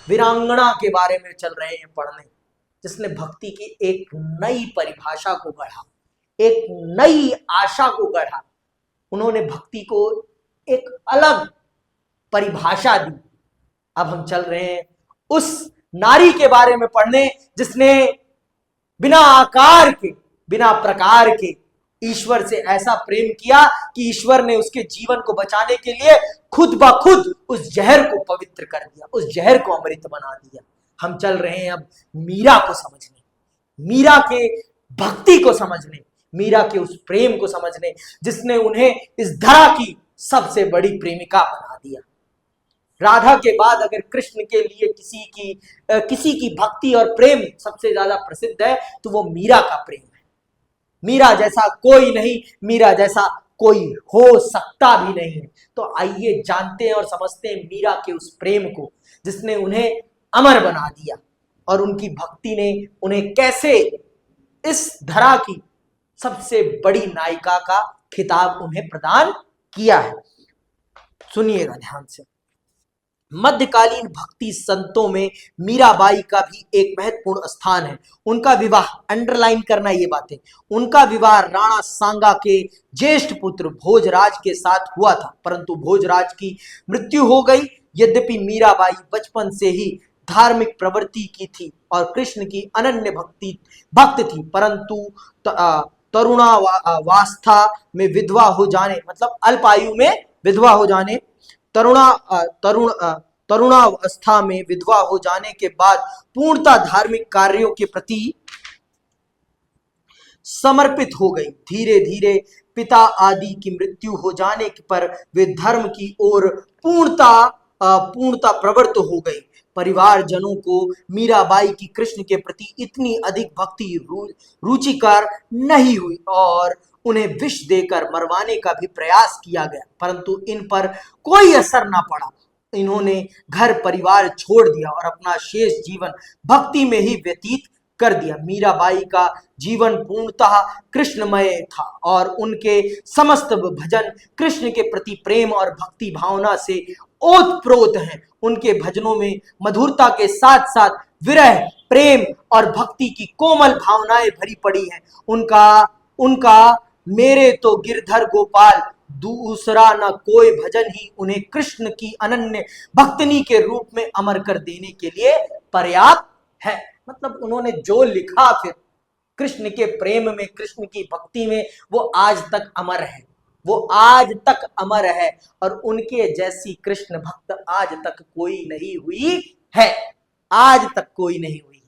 वीरांगना के बारे में चल रहे हैं पढ़ने, जिसने भक्ति की एक नई परिभाषा को गढ़ा, एक नई आशा को गढ़ा। उन्होंने भक्ति को एक अलग परिभाषा दी। अब हम चल रहे हैं उस नारी के बारे में पढ़ने, जिसने बिना आकार के, बिना प्रकार के ईश्वर से ऐसा प्रेम किया कि ईश्वर ने उसके जीवन को बचाने के लिए खुद ब खुद उस जहर को पवित्र कर दिया, उस जहर को अमृत बना दिया। हम चल रहे हैं अब मीरा को समझने, मीरा के भक्ति को समझने, मीरा के उस प्रेम को समझने जिसने उन्हें इस धरा की सबसे बड़ी प्रेमिका बना दिया। राधा के बाद अगर कृष्ण के लिए किसी की भक्ति और प्रेम सबसे ज्यादा प्रसिद्ध है तो वो मीरा का प्रेम है। मीरा जैसा कोई नहीं, मीरा जैसा कोई हो सकता भी नहीं है। तो आइए जानते हैं और समझते हैं मीरा के उस प्रेम को जिसने उन्हें अमर बना दिया और उनकी भक्ति ने उन्हें कैसे इस धरा की सबसे बड़ी नायिका का खिताब उन्हें प्रदान किया है। सुनिएगा ध्यान से। मध्यकालीन भक्ति संतों में मीराबाई का भी एक महत्वपूर्ण स्थान है। उनका विवाह, अंडरलाइन करना ये बातें, उनका विवाह राणा सांगा के ज्येष्ठ पुत्र भोजराज के साथ हुआ था, परंतु भोजराज की मृत्यु हो गई। यद्यपि मीराबाई बचपन से ही धार्मिक प्रवृत्ति की थी और कृष्ण की अनन्य भक्त थी, परंतु तरुणावस्था में विधवा हो जाने, मतलब अल्प आयु में विधवा हो जाने, तरुणावस्था में विधवा हो जाने के बाद पूर्णतः धार्मिक कार्यों के प्रति समर्पित हो गई। धीरे धीरे पिता आदि की मृत्यु हो जाने पर वे धर्म की ओर पूर्णतः प्रवृत्त हो गई। परिवारजनों को मीराबाई की कृष्ण के प्रति इतनी अधिक भक्ति रुचिकर नहीं हुई और उन्हें विष देकर मरवाने का भी प्रयास किया गया, परंतु इन पर कोई असर ना पड़ा। इन्होंने घर परिवार छोड़ दिया और अपना शेष जीवन भक्ति में ही व्यतीत कर दिया। मीराबाई का जीवन पूर्णतः कृष्णमय था और उनके समस्त भजन कृष्ण के प्रति प्रेम और भक्ति भावना से ओतप्रोत हैं। उनके भजनों में मधुरता के साथ साथ विरह, प्रेम और भक्ति की कोमल भावनाएं भरी पड़ी हैं। उनका मेरे तो गिरधर गोपाल दूसरा न कोई भजन ही उन्हें कृष्ण की अनन्य भक्तनी के रूप में अमर कर देने के लिए पर्याप्त है। मतलब उन्होंने जो लिखा फिर कृष्ण के प्रेम में, कृष्ण की भक्ति में, वो आज तक अमर है, वो आज तक अमर है और उनके जैसी कृष्ण भक्त आज तक कोई नहीं हुई है, आज तक कोई नहीं हुई।